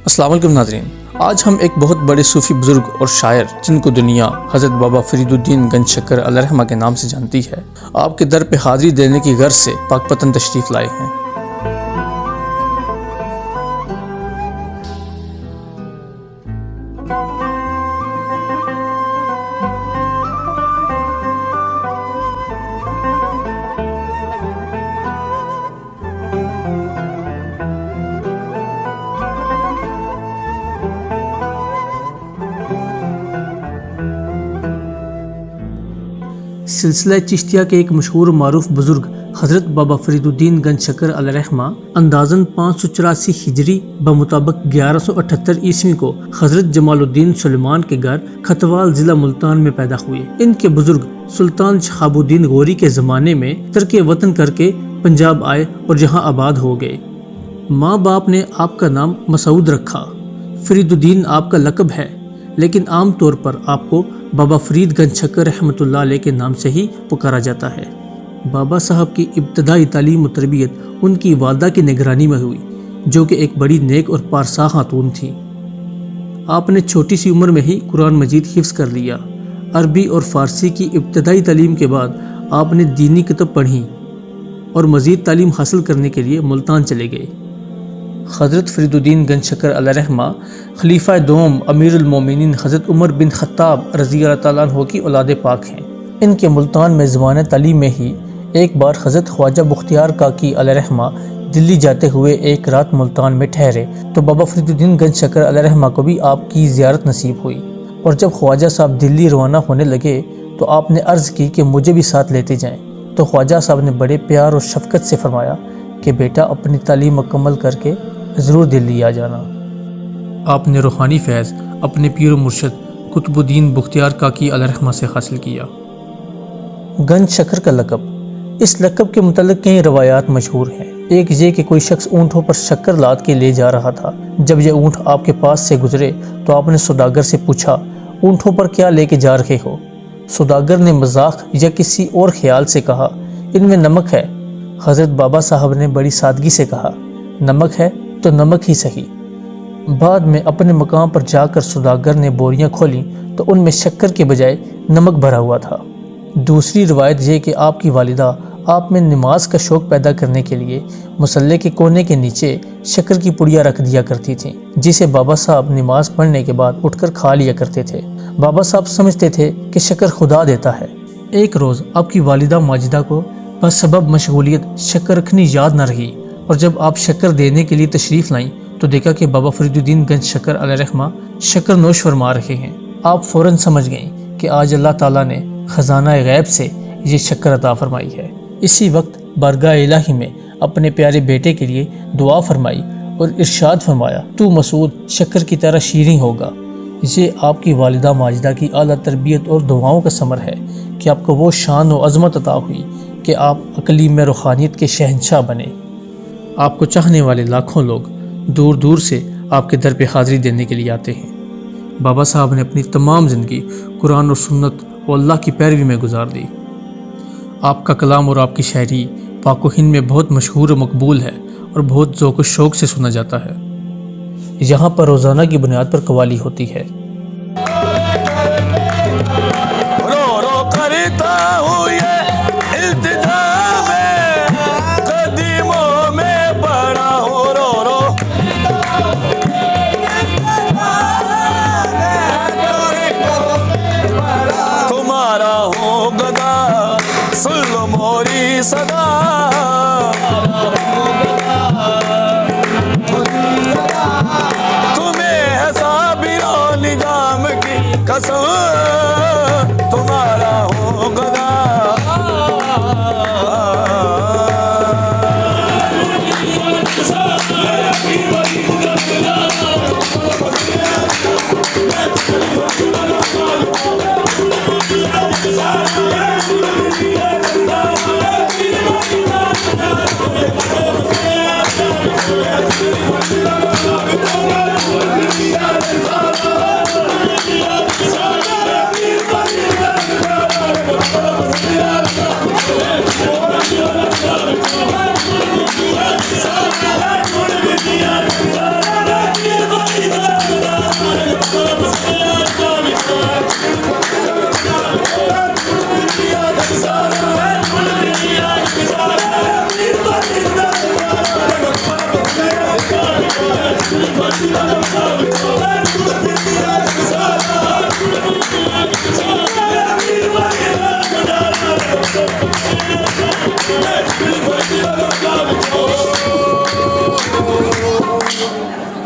السلام علیکم ناظرین، آج ہم ایک بہت بڑے صوفی بزرگ اور شاعر جن کو دنیا حضرت بابا فرید الدین گنج شکر علیہ رحمہ کے نام سے جانتی ہے، آپ کے در پہ حاضری دینے کی غرض سے پاک پتن تشریف لائے ہیں۔ سلسلہ چشتیہ کے ایک مشہور معروف بزرگ حضرت بابا فرید الدین گنج شکر علیہ رحمہ اندازاً 584 ہجری بمطابق 1178 عیسوی کو حضرت جمال الدین سلیمان کے گھر کھتوال ضلع ملتان میں پیدا ہوئے۔ ان کے بزرگ سلطان شہاب الدین غوری کے زمانے میں ترک وطن کر کے پنجاب آئے اور جہاں آباد ہو گئے۔ ماں باپ نے آپ کا نام مسعود رکھا۔ فرید الدین آپ کا لقب ہے، لیکن عام طور پر آپ کو بابا فرید گنج شکر رحمۃ اللہ علیہ کے نام سے ہی پکارا جاتا ہے۔ بابا صاحب کی ابتدائی تعلیم و تربیت ان کی والدہ کی نگرانی میں ہوئی، جو کہ ایک بڑی نیک اور پارسا خاتون تھی۔ آپ نے چھوٹی سی عمر میں ہی قرآن مجید حفظ کر لیا۔ عربی اور فارسی کی ابتدائی تعلیم کے بعد آپ نے دینی کتب پڑھی اور مزید تعلیم حاصل کرنے کے لیے ملتان چلے گئے۔ حضرت فرید الدین گنج شکر علیہ رحمہ خلیفہ دوم امیر المومنین حضرت عمر بن خطاب رضی اللہ تعالیٰ عنہ کی اولاد پاک ہیں۔ ان کے ملتان میں زمانہ تعلیم میں ہی ایک بار حضرت خواجہ بختیار کاکی علیہ رحمہ دلی جاتے ہوئے ایک رات ملتان میں ٹھہرے تو بابا فرید الدین گنج شکر علیہ رحمہ کو بھی آپ کی زیارت نصیب ہوئی، اور جب خواجہ صاحب دلی روانہ ہونے لگے تو آپ نے عرض کی کہ مجھے بھی ساتھ لیتے جائیں، تو خواجہ صاحب نے بڑے پیار اور شفقت سے فرمایا کہ بیٹا اپنی تعلیم مکمل کر کے ضرور دلی آ جانا۔ آپ نے روحانی فیض اپنے پیر و مرشد قطب الدین بختیار کاکی علیہ رحمہ سے حاصل کیا۔ گنج شکر کا لقب، اس لقب کے متعلق کئی روایات مشہور ہیں۔ ایک یہ کہ کوئی شخص اونٹوں پر شکر لاد کے لے جا رہا تھا۔ جب یہ اونٹ آپ کے پاس سے گزرے تو آپ نے سوداگر سے پوچھا، اونٹوں پر کیا لے کے جا رہے ہو؟ سوداگر نے مذاق یا کسی اور خیال سے کہا، ان میں نمک ہے۔ حضرت بابا صاحب نے بڑی سادگی سے کہا، نمک ہے تو نمک ہی صحیح۔ بعد میں اپنے مقام پر جا کر سوداگر نے بوریاں کھولیں تو ان میں شکر کے بجائے نمک بھرا ہوا تھا۔ دوسری روایت یہ کہ آپ کی والدہ آپ میں نماز کا شوق پیدا کرنے کے لیے مصلے کے کونے کے نیچے شکر کی پڑیاں رکھ دیا کرتی تھیں، جسے بابا صاحب نماز پڑھنے کے بعد اٹھ کر کھا لیا کرتے تھے۔ بابا صاحب سمجھتے تھے کہ شکر خدا دیتا ہے۔ ایک روز آپ کی والدہ ماجدہ کو بس سبب مشغولیت شکر رکھنی یاد نہ رہی، اور جب آپ شکر دینے کے لیے تشریف لائیں تو دیکھا کہ بابا فرید الدین گنج شکر علیہ رحمہ شکر نوش فرما رہے ہیں۔ آپ فوراً سمجھ گئیں کہ آج اللہ تعالیٰ نے خزانہ غیب سے یہ شکر عطا فرمائی ہے۔ اسی وقت بارگاہ الہی میں اپنے پیارے بیٹے کے لیے دعا فرمائی اور ارشاد فرمایا، تو مسعود شکر کی طرح شیریں ہوگا۔ یہ آپ کی والدہ ماجدہ کی اعلیٰ تربیت اور دعاؤں کا ثمر ہے کہ آپ کو وہ شان و عظمت عطا ہوئی کہ آپ اقلیم روحانیت کے شہنشاہ بنے۔ آپ کو چاہنے والے لاکھوں لوگ دور دور سے آپ کے در پہ حاضری دینے کے لیے آتے ہیں۔ بابا صاحب نے اپنی تمام زندگی قرآن اور سنت اور اللہ کی پیروی میں گزار دی۔ آپ کا کلام اور آپ کی شاعری پاک و ہند میں بہت مشہور و مقبول ہے اور بہت ذوق و شوق سے سنا جاتا ہے۔ یہاں پر روزانہ کی بنیاد پر قوالی ہوتی ہے۔ صدا تمہیں ہے صابر و نظام کی قسم، تمہارا ہو گدا۔